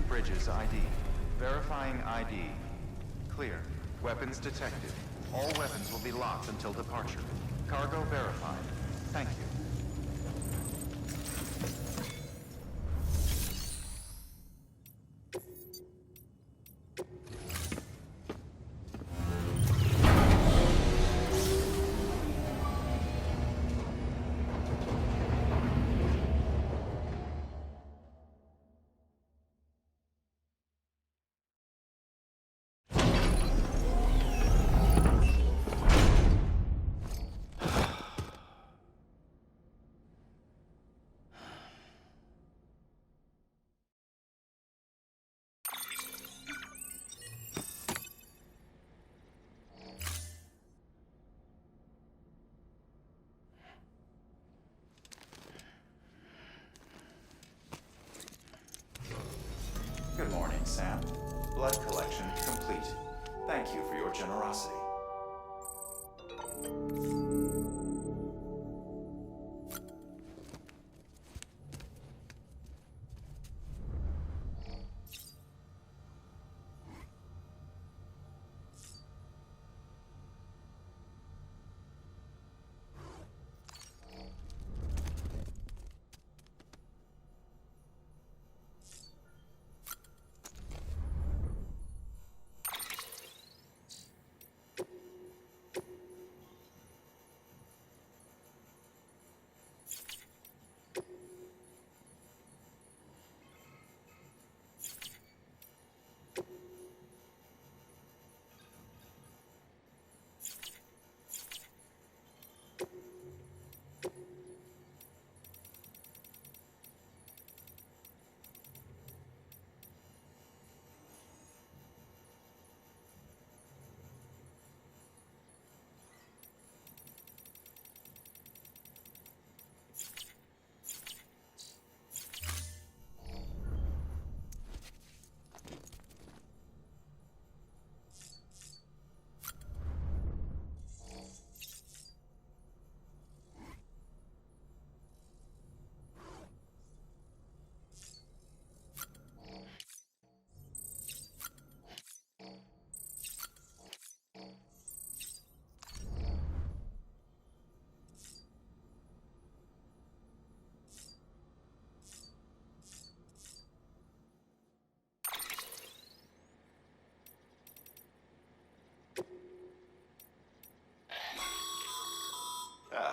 Bridges ID. Verifying ID. Clear. Weapons detected. All weapons will be locked until departure. Cargo verified. Thank you. Good morning, Sam. Blood collection complete. Thank you for your generosity.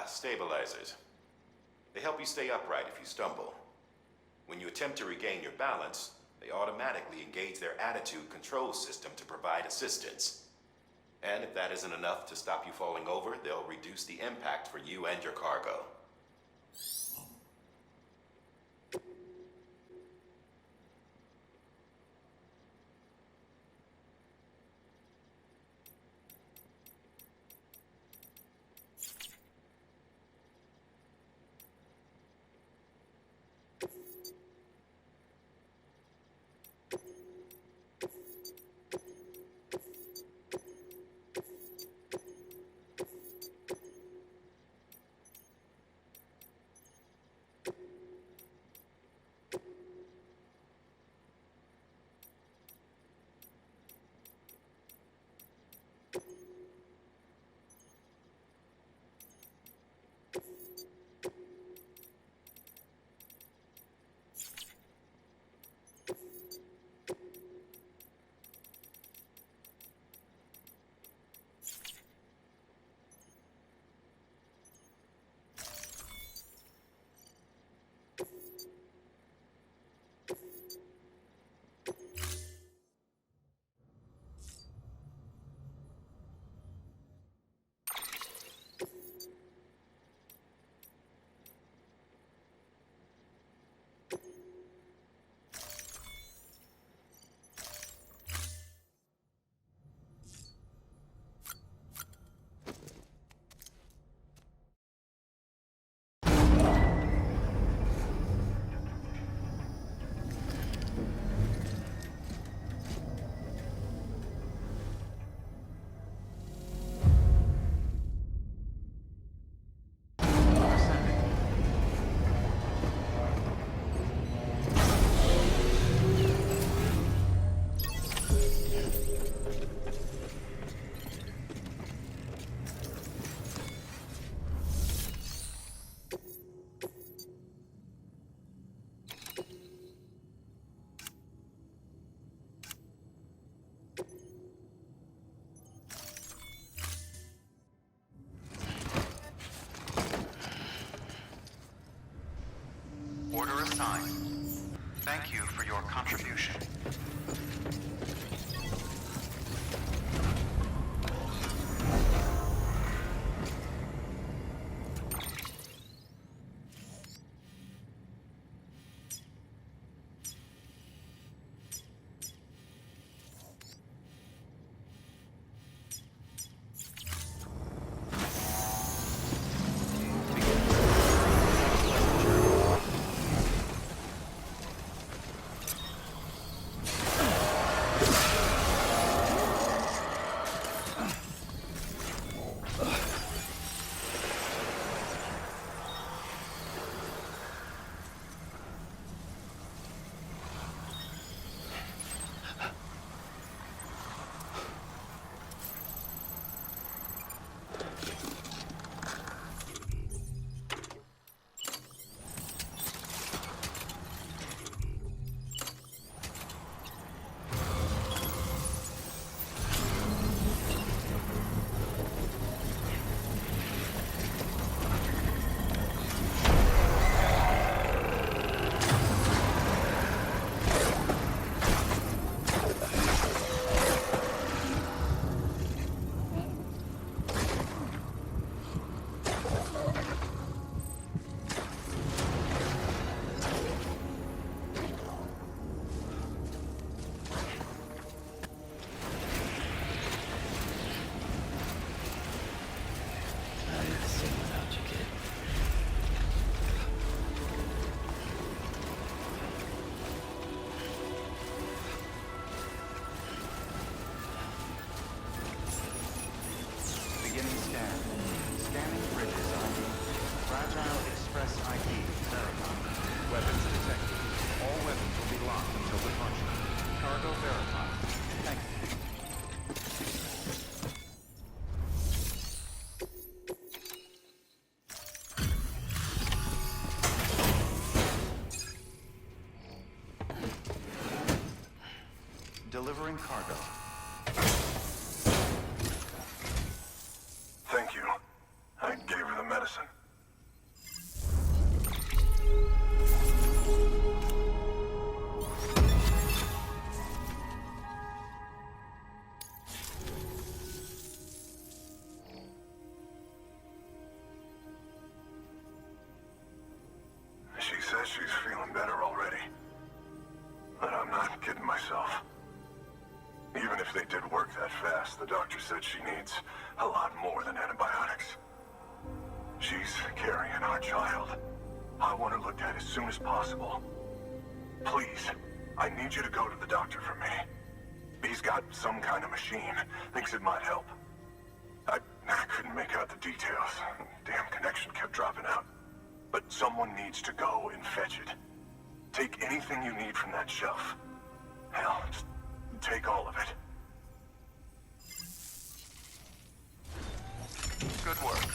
Stabilizers. They help you stay upright if you stumble. When you attempt to regain your balance, they automatically engage their attitude control system to provide assistance. And if that isn't enough to stop you falling over, they'll reduce the impact for you and your cargo. assigned. Thank you for your contribution. Delivering cargo. Thank you. I gave her the medicine. She says she's feeling better already. But I'm not kidding myself. Even if they did work that fast, the doctor said she needs a lot more than antibiotics. She's carrying our child. I want her looked at as soon as possible. Please, I need you to go to the doctor for me. He's got some kind of machine. Thinks it might help. I couldn't make out the details. Damn connection kept dropping out. But someone needs to go and fetch it. Take anything you need from that shelf. Hell, just take all of it. Good work.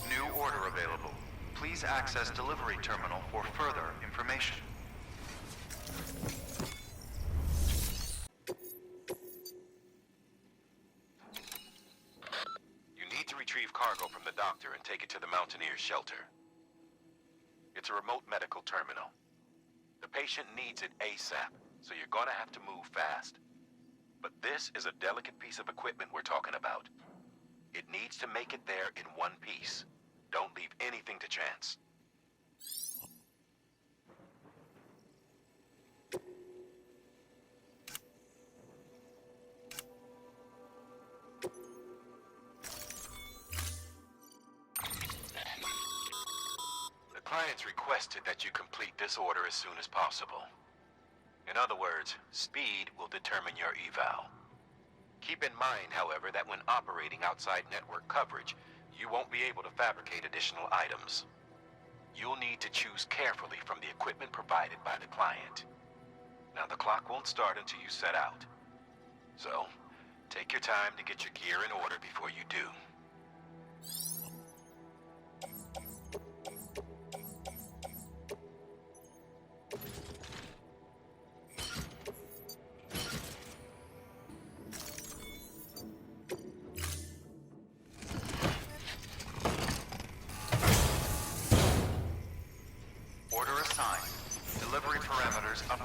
New order available. Please access delivery terminal for further information. You need to retrieve cargo from the doctor and take it to the Mountaineers' shelter. It's a remote medical terminal. The patient needs it ASAP, so you're gonna have to move fast. But this is a delicate piece of equipment we're talking about. It needs to make it there in one piece. Don't leave anything to chance. The client's requested that you complete this order as soon as possible. In other words, speed will determine your eval. Keep in mind, however, that when operating outside network coverage, you won't be able to fabricate additional items. You'll need to choose carefully from the equipment provided by the client. Now, the clock won't start until you set out. So, take your time to get your gear in order before you do.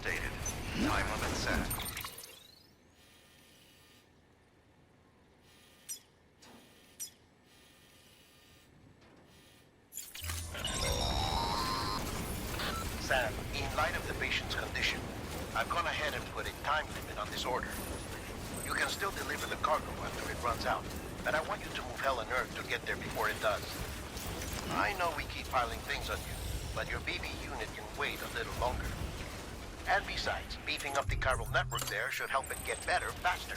updated. Time limit set. Sam, in light of the patient's condition, I've gone ahead and put a time limit on this order. You can still deliver the cargo after it runs out, but I want you to move hell and earth to get there before it does. I know we keep piling things on you, but your BB unit can wait a little longer. And besides, beefing up the chiral network there should help it get better faster.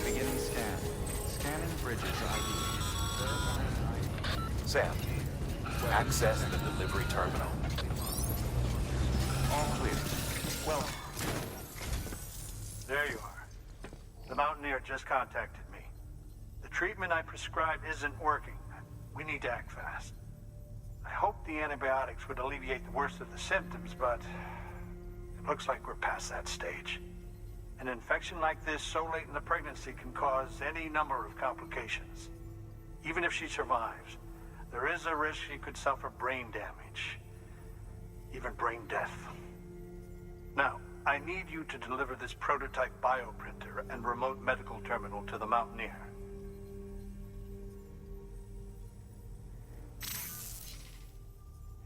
Beginning scan. Scanning bridges ID. Sam, access the delivery terminal. All clear. Well, There you are. The Mountaineer just contacted me. The treatment I prescribed isn't working. We need to act fast. I hoped the antibiotics would alleviate the worst of the symptoms, but it looks like we're past that stage. An infection like this so late in the pregnancy can cause any number of complications. Even if she survives, there is a risk she could suffer brain damage, even brain death. Now, I need you to deliver this prototype bioprinter and remote medical terminal to the Mountaineer.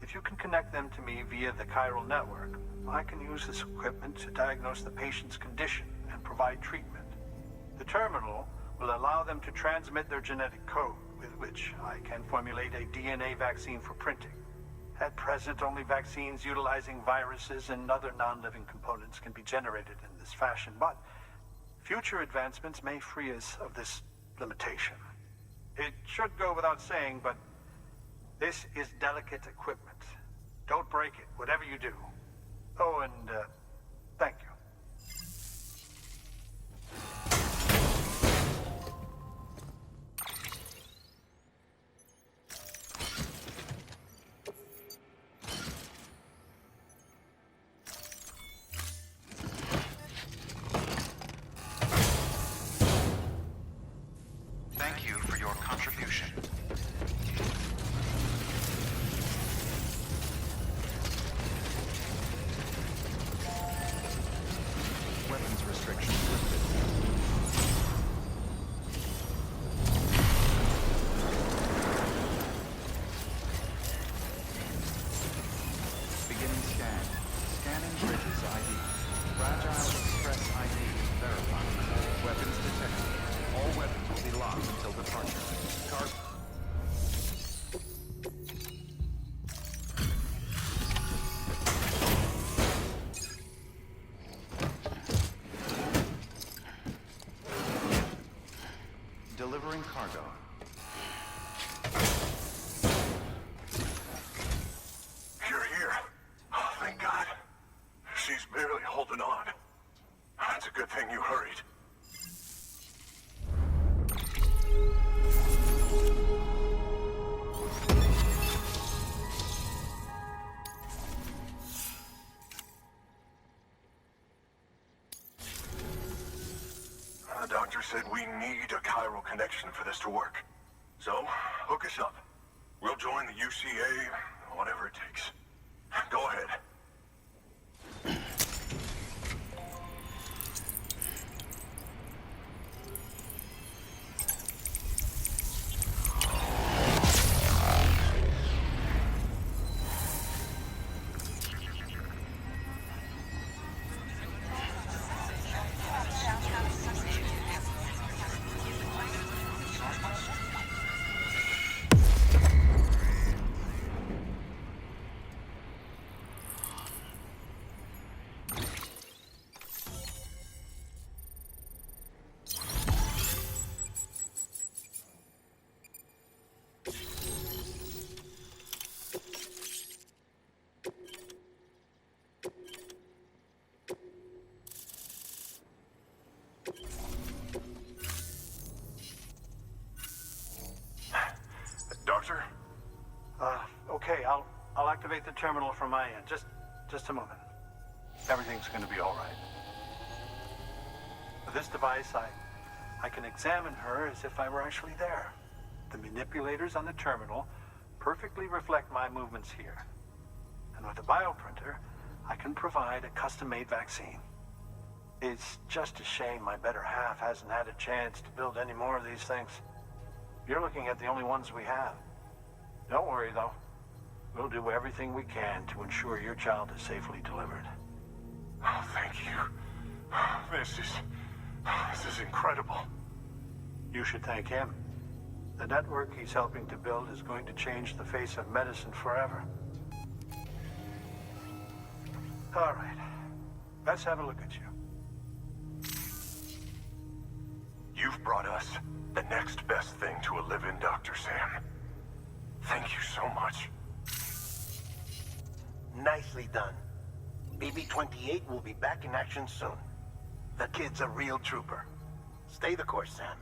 If you can connect them to me via the chiral network, I can use this equipment to diagnose the patient's condition and provide treatment. The terminal will allow them to transmit their genetic code, with which I can formulate a DNA vaccine for printing. At present, only vaccines utilizing viruses and other non-living components can be generated in this fashion, but future advancements may free us of this limitation. It should go without saying, but this is delicate equipment. Don't break it, whatever you do. Oh, and thank you. thank you for your contribution. Weapons restrictions lifted. Beginning scan. Scanning bridges ID. Fragile Express ID verified. Weapons detected. All weapons will be locked until departure. Delivering cargo. You're here. Oh, thank God. She's barely holding on. It's a good thing you hurried. The doctor said we need a chiral connection for this to work. So, hook us up. We'll join the UCA, whatever it takes. Go ahead. I'll activate the terminal from my end. Just a moment. Everything's going to be all right. With this device, I can examine her as if I were actually there. The manipulators on the terminal perfectly reflect my movements here. And with the bioprinter, I can provide a custom-made vaccine. It's just a shame my better half hasn't had a chance to build any more of these things. You're looking at the only ones we have. Don't worry, though. We'll do everything we can to ensure your child is safely delivered. Oh, thank you. This is incredible. You should thank him. The network he's helping to build is going to change the face of medicine forever. All right. Let's have a look at you. You've brought us the next best thing to a live-in Dr. Sam. Thank you so much. Nicely done. BB-28 will be back in action soon. The kid's a real trooper. Stay the course, Sam.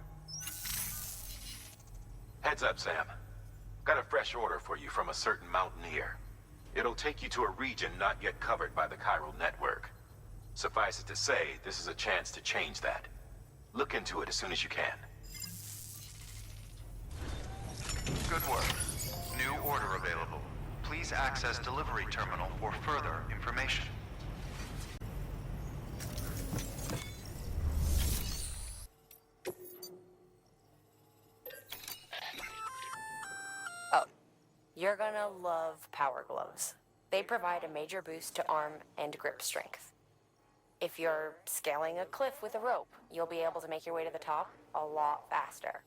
Heads up, Sam. Got a fresh order for you from a certain mountaineer. It'll take you to a region not yet covered by the chiral network. Suffice it to say, this is a chance to change that. Look into it as soon as you can. Good work. New order available. Please access delivery terminal for further information. Oh, you're gonna love power gloves. They provide a major boost to arm and grip strength. If you're scaling a cliff with a rope, you'll be able to make your way to the top a lot faster.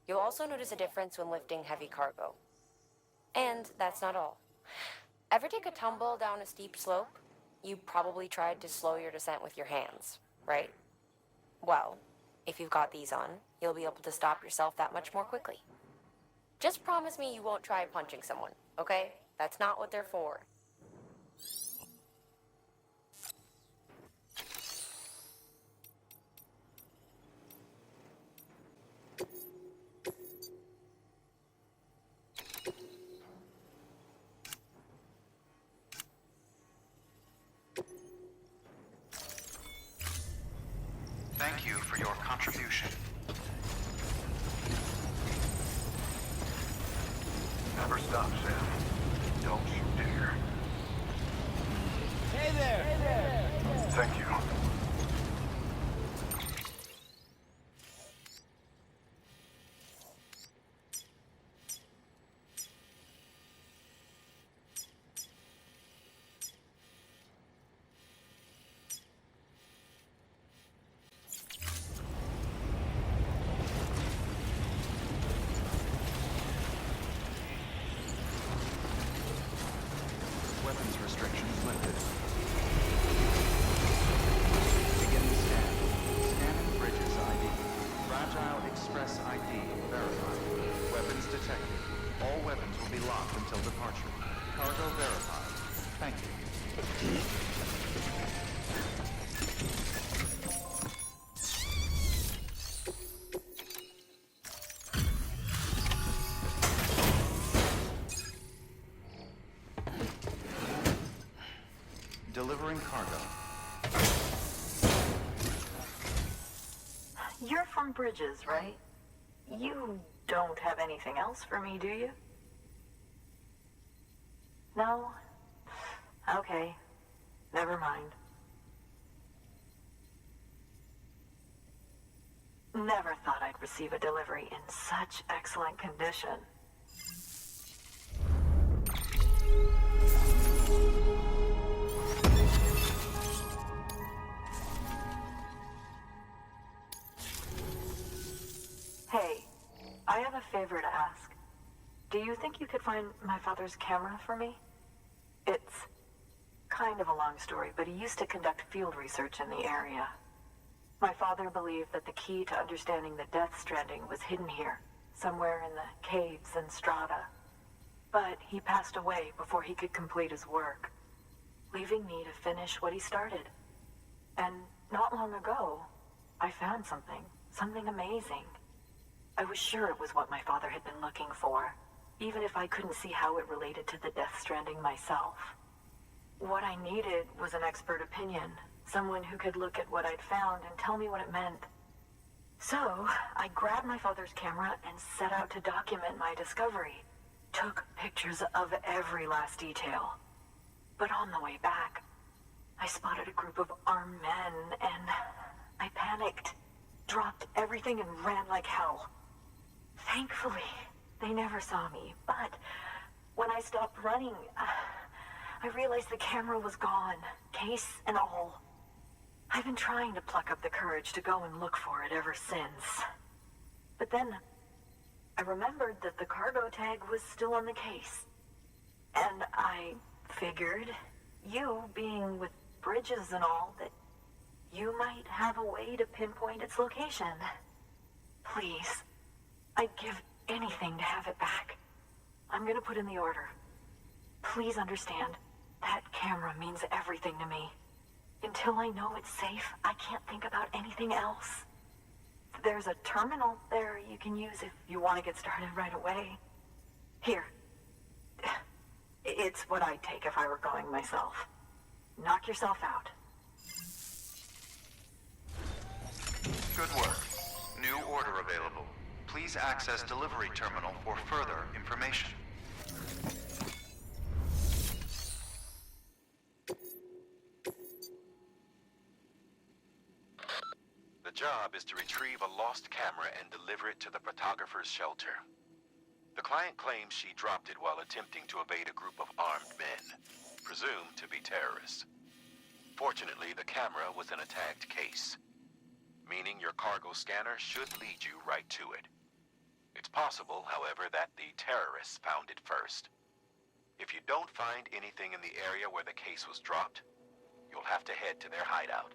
You'll also notice a difference when lifting heavy cargo. And that's not all. Ever take a tumble down a steep slope? You probably tried to slow your descent with your hands, right? Well, if you've got these on, you'll be able to stop yourself that much more quickly. Just promise me you won't try punching someone, okay? That's not what they're for. Thank you for your contribution. Never stop, Sam. Don't you dare. Hey there! Hey there! Thank you. Weapons restrictions lifted. Beginning scan. Scanning bridges ID. Fragile Express ID verified. Weapons detected. All weapons will be locked until departure. Cargo verified. Thank you. Delivering cargo. You're from Bridges, right? You don't have anything else for me, do you? No? Okay. Never mind. Never thought I'd receive a delivery in such excellent condition. Hey, I have a favor to ask. Do you think you could find my father's camera for me? It's kind of a long story, but he used to conduct field research in the area. My father believed that the key to understanding the Death Stranding was hidden here, somewhere in the caves and strata. But he passed away before he could complete his work, leaving me to finish what he started. And not long ago, I found something amazing. I was sure it was what my father had been looking for. even if I couldn't see how it related to the Death Stranding myself. What I needed was an expert opinion, someone who could look at what I'd found and tell me what it meant. So, I grabbed my father's camera and set out to document my discovery. Took pictures of every last detail. But on the way back, I spotted a group of armed men, and I panicked, dropped everything and ran like hell. Thankfully, they never saw me, but when I stopped running, I realized the camera was gone, case and all. I've been trying to pluck up the courage to go and look for it ever since. But then, I remembered that the cargo tag was still on the case. And I figured, you being with bridges and all, that you might have a way to pinpoint its location. Please, I'd give anything to have it back. I'm gonna put in the order. Please understand, that camera means everything to me. Until I know it's safe, I can't think about anything else. There's a terminal there you can use if you want to get started right away. Here. It's what I'd take if I were going myself. Knock yourself out. Good work. New order available. Please access delivery terminal for further information. The job is to retrieve a lost camera and deliver it to the photographer's shelter. The client claims she dropped it while attempting to evade a group of armed men, presumed to be terrorists. Fortunately, the camera was in a tagged case, meaning your cargo scanner should lead you right to it. It's possible, however, that the terrorists found it first. If you don't find anything in the area where the case was dropped, you'll have to head to their hideout.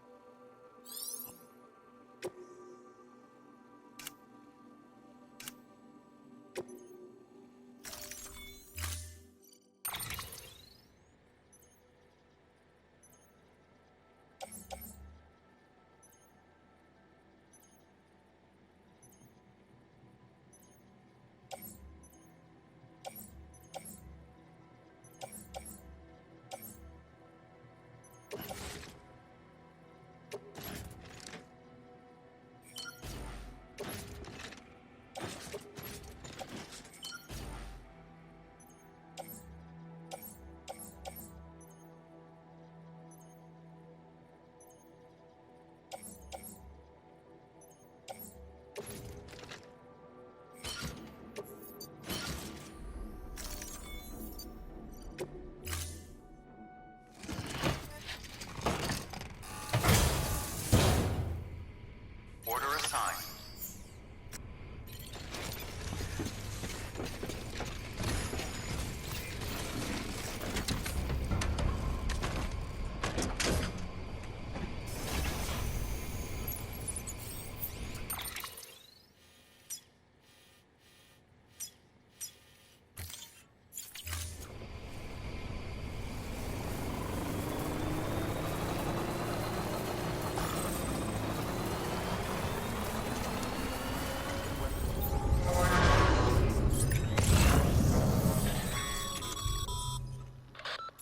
Order assigned.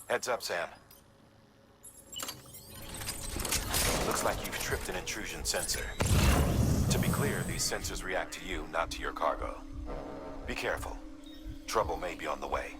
Heads up, Sam. Looks like you've tripped an intrusion sensor. To be clear, these sensors react to you, not to your cargo. Be careful. Trouble may be on the way.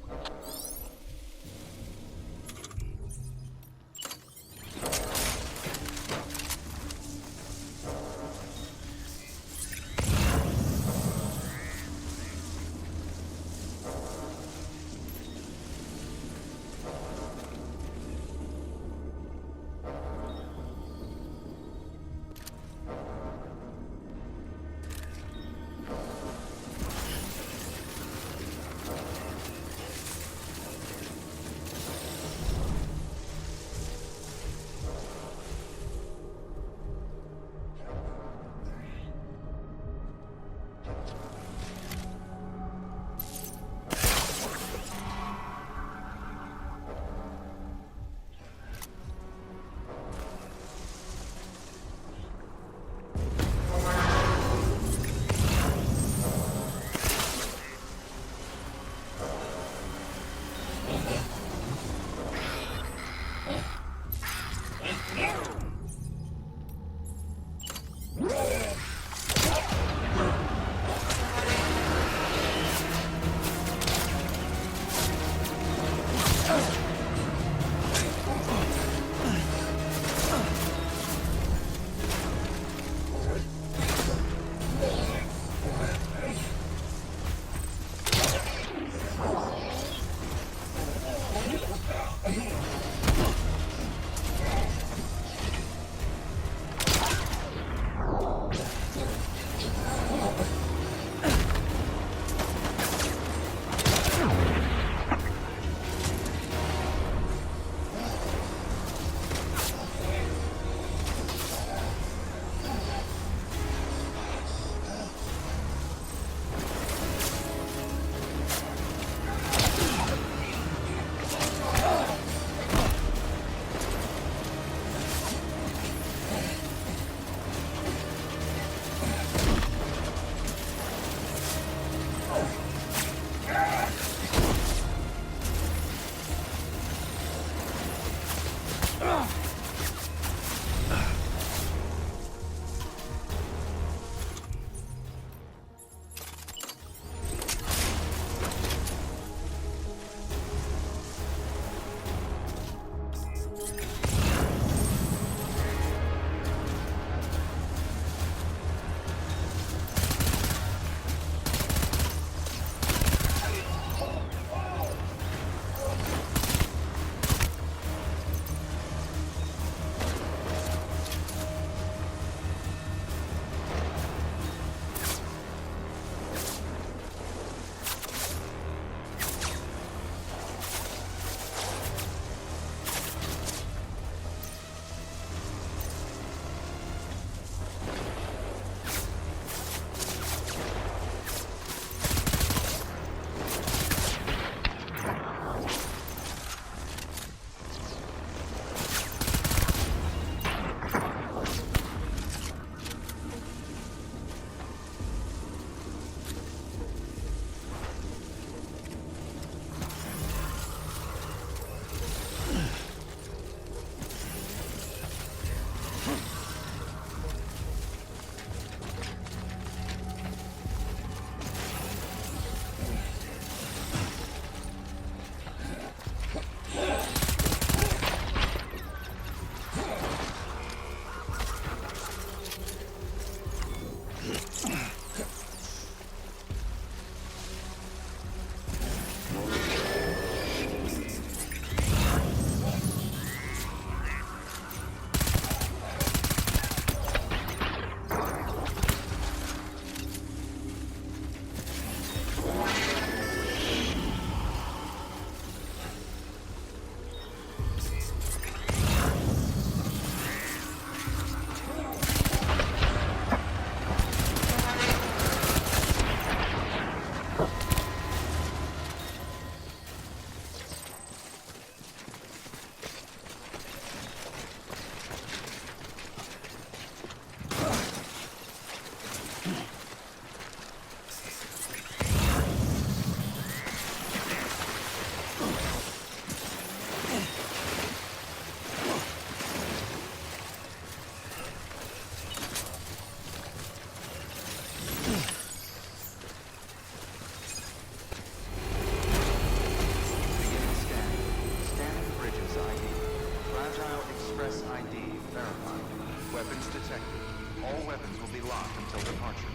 be locked until departure.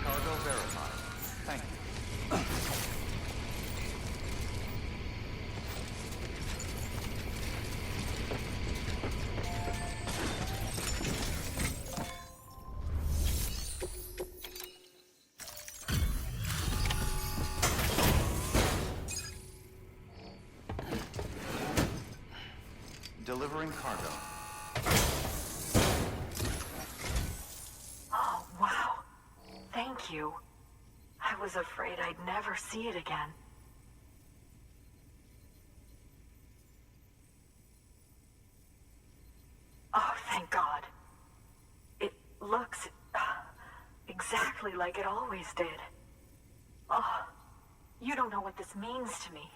Cargo verified. Thank you. Delivering cargo. Oh, wow. Thank you. I was afraid I'd never see it again. Oh, thank God. It looks exactly like it always did. Oh, you don't know what this means to me.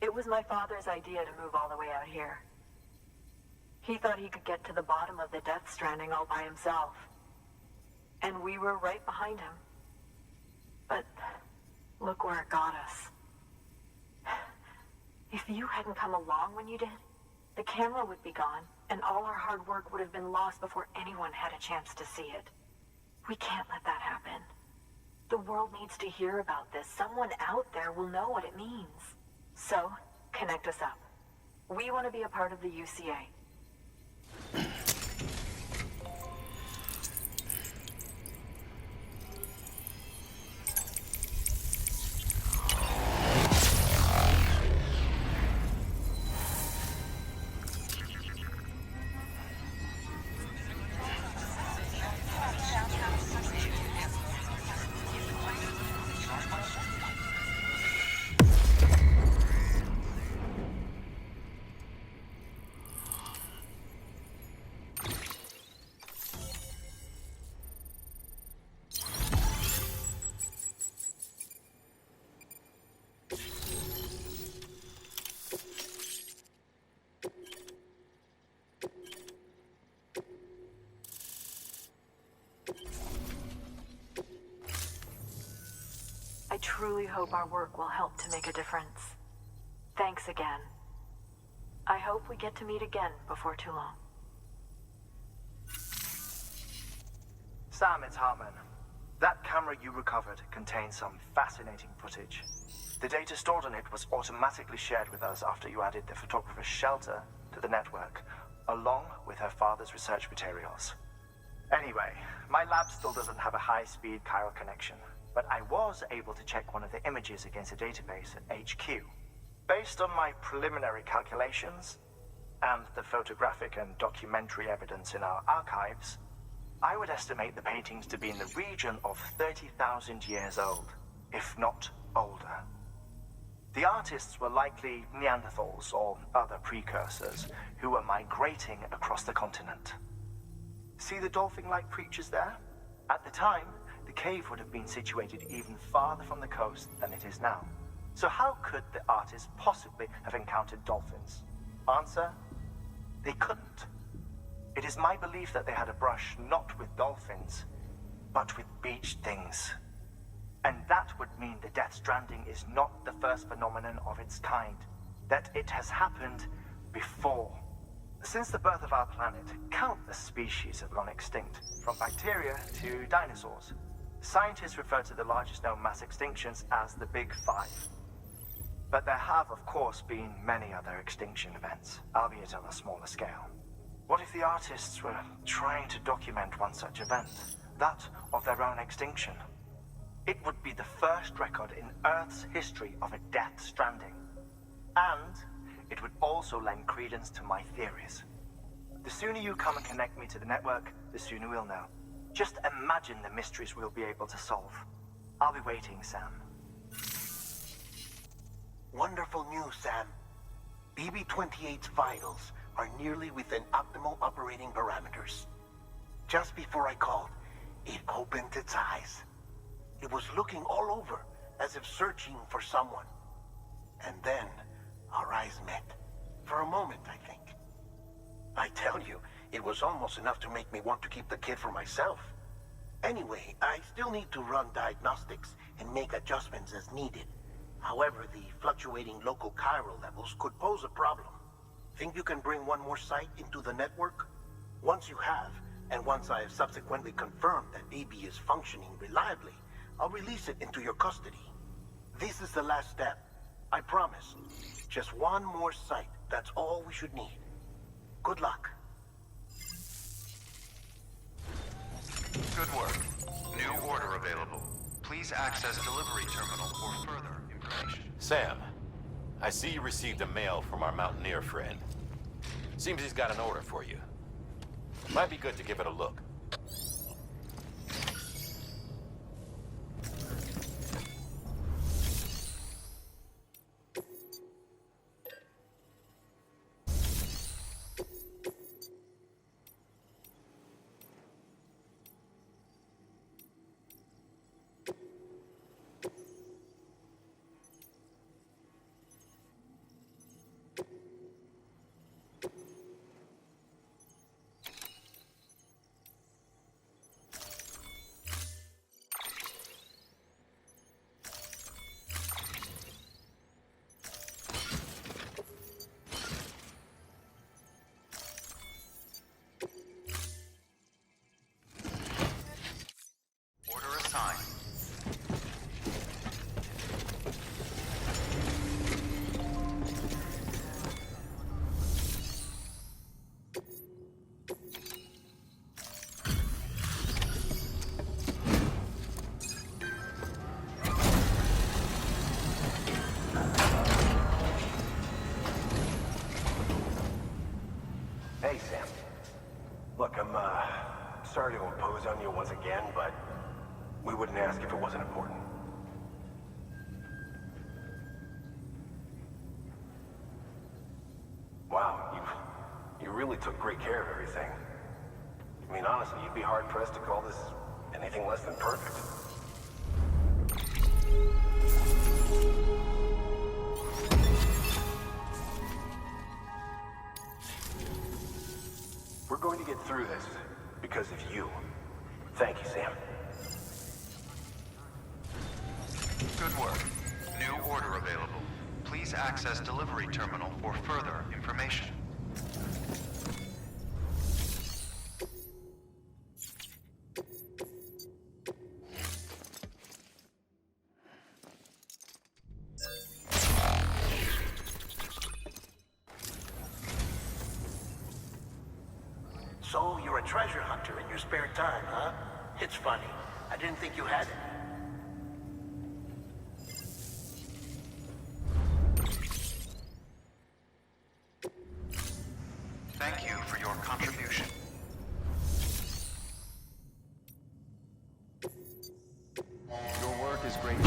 It was my father's idea to move all the way out here. He thought he could get to the bottom of the Death Stranding all by himself. And we were right behind him. But look where it got us. If you hadn't come along when you did, the camera would be gone, and all our hard work would have been lost before anyone had a chance to see it. We can't let that happen. The world needs to hear about this. Someone out there will know what it means. So, connect us up. We want to be a part of the UCA. I truly hope our work will help to make a difference. Thanks again. I hope we get to meet again before too long. Sam, it's Hartman. That camera you recovered contains some fascinating footage. The data stored on it was automatically shared with us after you added the photographer's shelter to the network, along with her father's research materials. Anyway, my lab still doesn't have a high-speed chiral connection, but I was able to check one of the images against a database at HQ. Based on my preliminary calculations, and the photographic and documentary evidence in our archives, I would estimate the paintings to be in the region of 30,000 years old, if not older. The artists were likely Neanderthals or other precursors who were migrating across the continent. See the dolphin-like creatures there? At the time, the cave would have been situated even farther from the coast than it is now. So how could the artists possibly have encountered dolphins? Answer: they couldn't. It is my belief that they had a brush not with dolphins, but with beach things. And that would mean the Death Stranding is not the first phenomenon of its kind, that it has happened before. Since the birth of our planet, countless species have gone extinct, from bacteria to dinosaurs. Scientists refer to the largest known mass extinctions as the Big Five. But there have, of course, been many other extinction events, albeit on a smaller scale. What if the artists were trying to document one such event, that of their own extinction? It would be the first record in Earth's history of a Death Stranding. And it would also lend credence to my theories. The sooner you come and connect me to the network, the sooner we'll know. Just imagine the mysteries we'll be able to solve. I'll be waiting, Sam. Wonderful news, Sam. BB-28's vitals are nearly within optimal operating parameters. Just before I called, it opened its eyes. It was looking all over, as if searching for someone. And then, our eyes met. For a moment, I think. I tell you, it was almost enough to make me want to keep the kid for myself. Anyway, I still need to run diagnostics and make adjustments as needed. However, the fluctuating local chiral levels could pose a problem. Think you can bring one more site into the network? Once you have, and once I have subsequently confirmed that BB is functioning reliably, I'll release it into your custody. This is the last step. I promise. Just one more site. That's all we should need. Good luck. Good work. New order available. Please access delivery terminal for further information. Sam, I see you received a mail from our mountaineer friend. Seems he's got an order for you. Might be good to give it a look. Hey, Sam. Look, I'm, sorry to impose on you once again, but we wouldn't ask if it wasn't important. Wow, you really took great care of everything. I mean, honestly, you'd be hard-pressed to call this anything less than perfect. We're going to get through this because of you. Thank you, Sam. Good work. New order available. Please access delivery terminal for further information. So, you're a treasure hunter in your spare time, huh? It's funny. I didn't think you had it. Thank you for your contribution. Your work is great.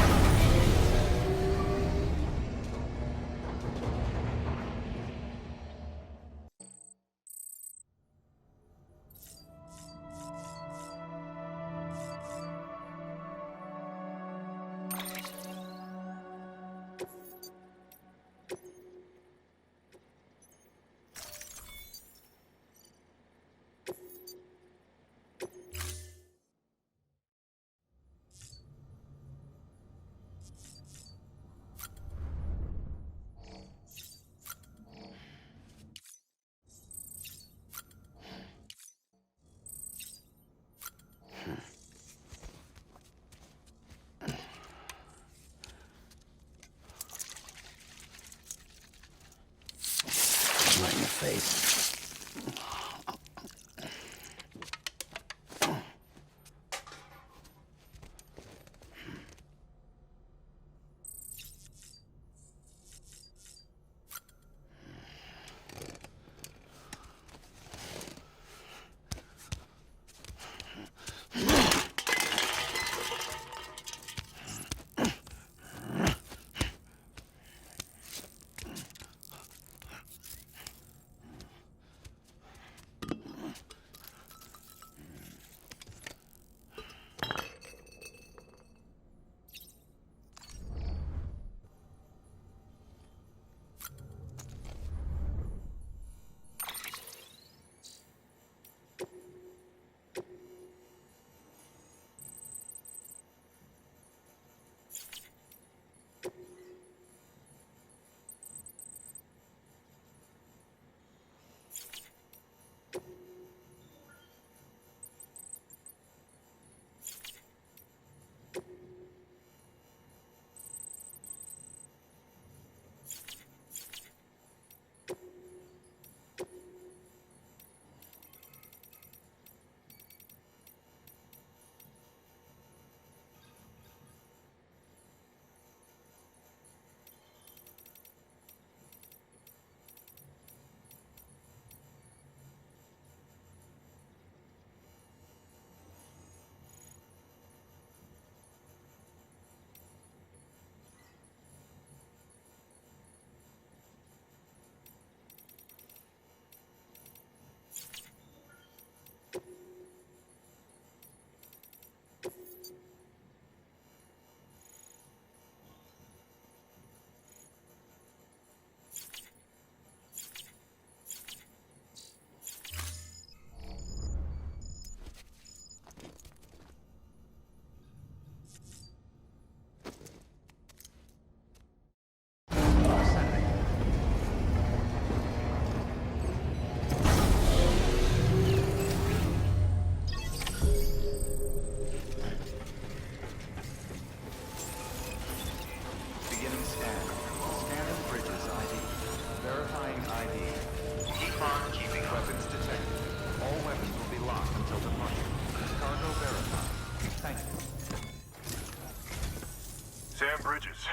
Bridges,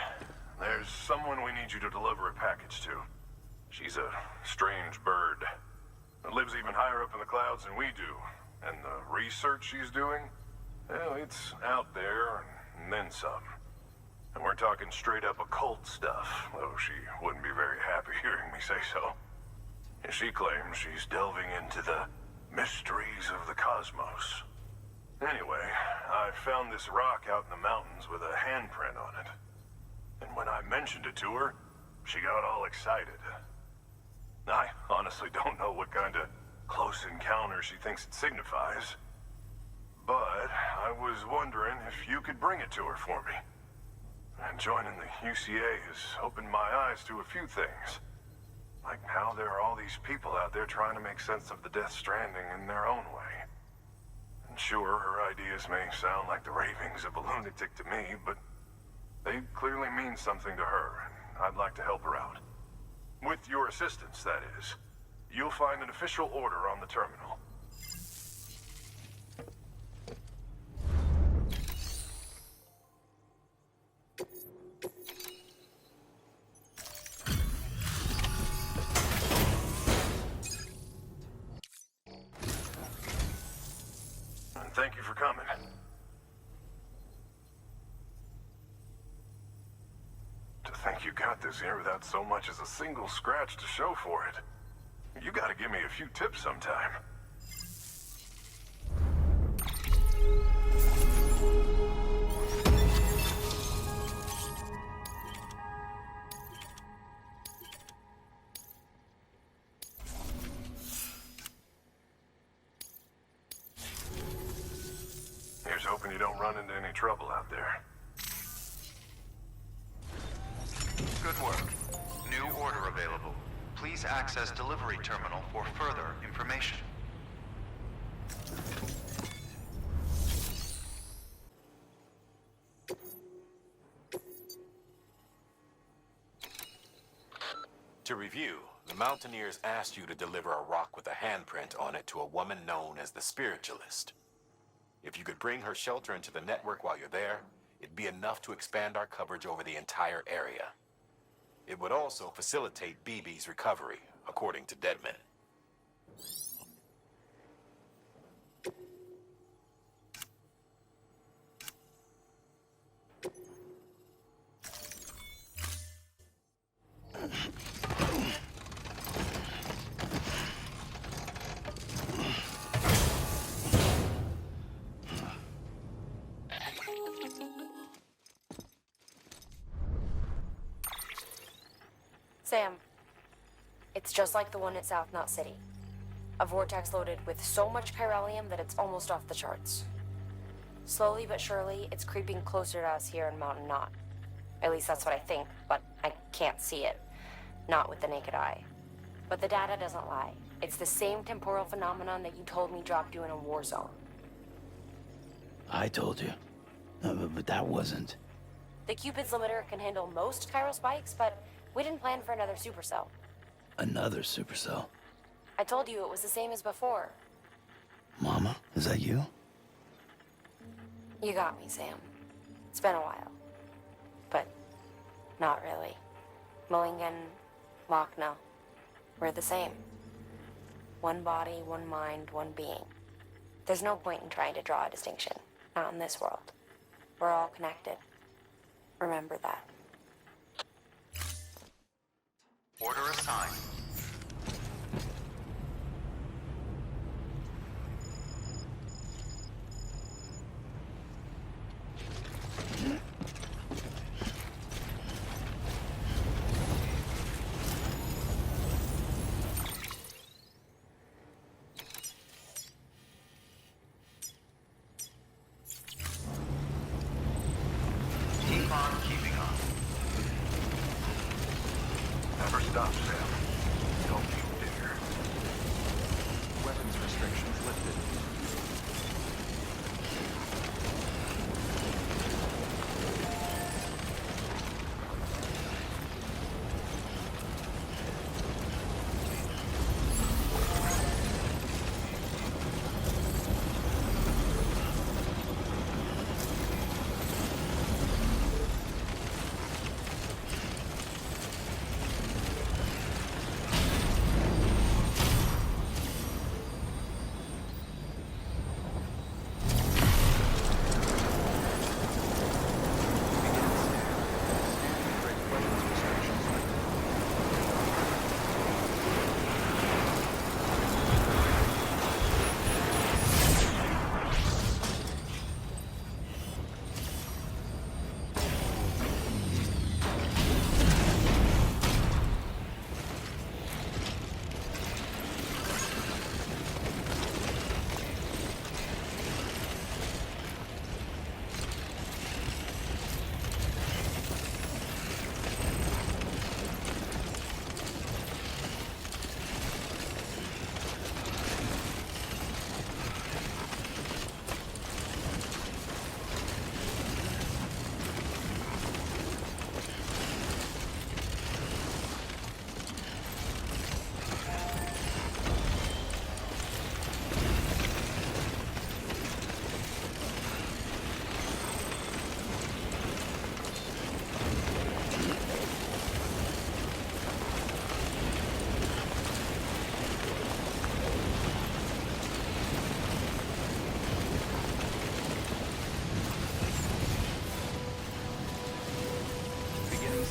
there's someone we need you to deliver a package to. She's a strange bird that lives even higher up in the clouds than we do. And the research she's doing, well, it's out there and then some. And we're talking straight up occult stuff, though she wouldn't be very happy hearing me say so. And she claims she's delving into the mysteries of the cosmos. Anyway, I found this rock out in the mountains with a handprint on it. And when I mentioned it to her, she got all excited. I honestly don't know what kind of close encounter she thinks it signifies. But I was wondering if you could bring it to her for me. And joining the UCA has opened my eyes to a few things. Like how there are all these people out there trying to make sense of the Death Stranding in their own way. And sure, her ideas may sound like the ravings of a lunatic to me, but they clearly mean something to her, and I'd like to help her out. With your assistance, that is. You'll find an official order on the terminal. And thank you for coming. To think you got this here without so much as a single scratch to show for it. You gotta give me a few tips sometime. Here's hoping you don't run into any trouble out there. Good work. New order available. Please access delivery terminal for further information. To review, the Mountaineers asked you to deliver a rock with a handprint on it to a woman known as the Spiritualist. If you could bring her shelter into the network while you're there, it'd be enough to expand our coverage over the entire area. It would also facilitate BB's recovery, according to Deadman. Sam, it's just like the one at South Knot City. A vortex loaded with so much chiralium that it's almost off the charts. Slowly but surely, it's creeping closer to us here in Mountain Knot. At least that's what I think, but I can't see it. Not with the naked eye. But the data doesn't lie. It's the same temporal phenomenon that you told me dropped you in a war zone. I told you. But that wasn't. The Cupid's limiter can handle most chiral spikes, but we didn't plan for another supercell. Another supercell? I told you it was the same as before. Mama, is that you? You got me, Sam. It's been a while. But not really. Mulligan, Lochna, we're the same. One body, one mind, one being. There's no point in trying to draw a distinction. Not in this world. We're all connected. Remember that. Order assigned. Keep on keeping on. Never stop, Sam. Don't you dare. Weapons restrictions lifted.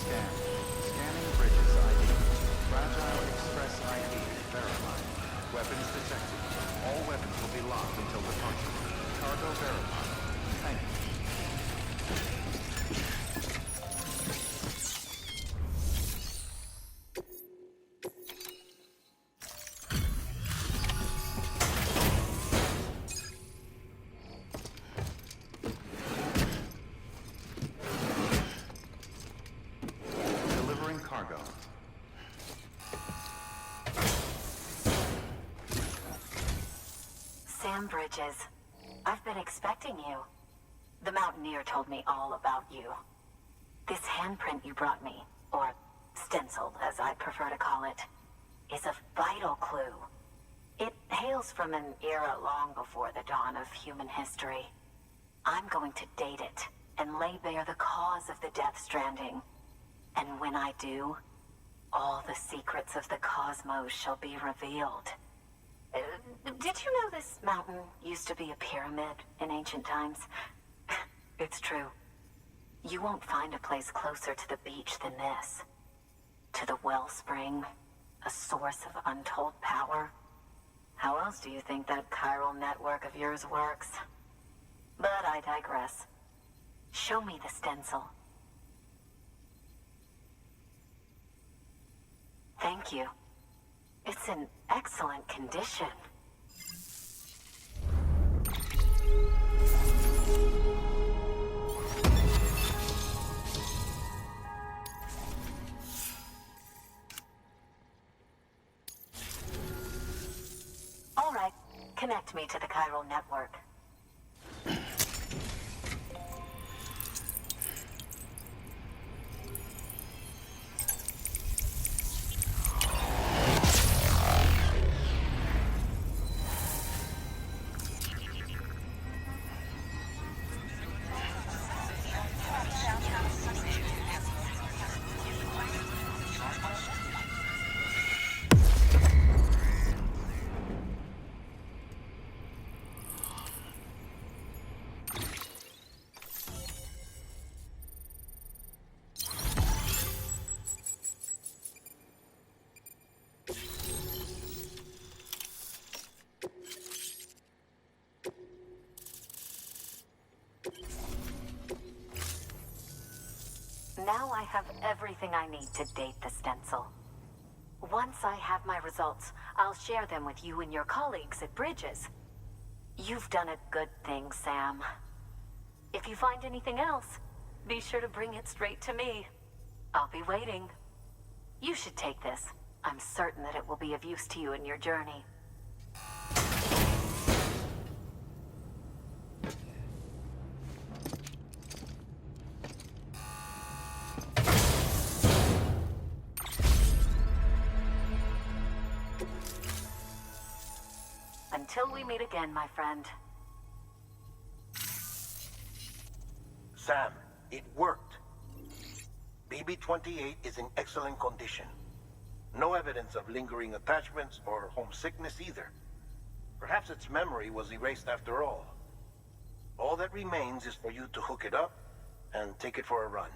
Scan. Scanning bridges ID. Fragile Express ID verified. Weapons detected. All weapons will be locked until departure. Cargo verified. Thank you. Delivering cargo. Sam Bridges, I've been expecting you. The Mountaineer told me all about you. This handprint you brought me, or stencil as I prefer to call it, is a vital clue. It hails from an era long before the dawn of human history. I'm going to date it and lay bare the cause of the Death Stranding. And when I do, all the secrets of the cosmos shall be revealed. Did you know this mountain used to be a pyramid in ancient times? It's true. You won't find a place closer to the beach than this. To the wellspring, a source of untold power. How else do you think that chiral network of yours works? But I digress. Show me the stencil. Thank you. It's in excellent condition. All right, connect me to the chiral network. Now I have everything I need to date the stencil. Once I have my results, I'll share them with you and your colleagues at Bridges. You've done a good thing, Sam. If you find anything else, be sure to bring it straight to me. I'll be waiting. You should take this. I'm certain that it will be of use to you in your journey. Until we meet again, my friend. Sam, it worked. BB-28 is in excellent condition. No evidence of lingering attachments or homesickness either. Perhaps its memory was erased after all. All that remains is for you to hook it up and take it for a run.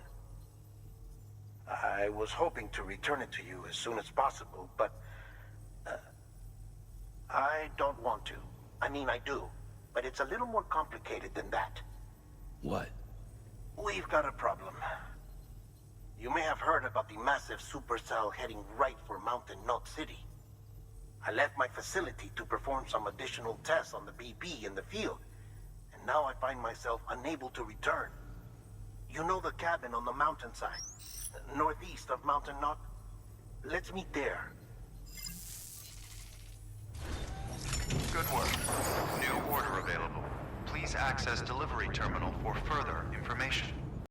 I was hoping to return it to you as soon as possible, but I don't want to. I mean, I do, but it's a little more complicated than that. What? We've got a problem. You may have heard about the massive supercell heading right for Mountain Knot City. I left my facility to perform some additional tests on the BB in the field, and now I find myself unable to return. You know the cabin on the mountainside, northeast of Mountain Knot? Let's meet there. Good work. New order available. Please access delivery terminal for further information.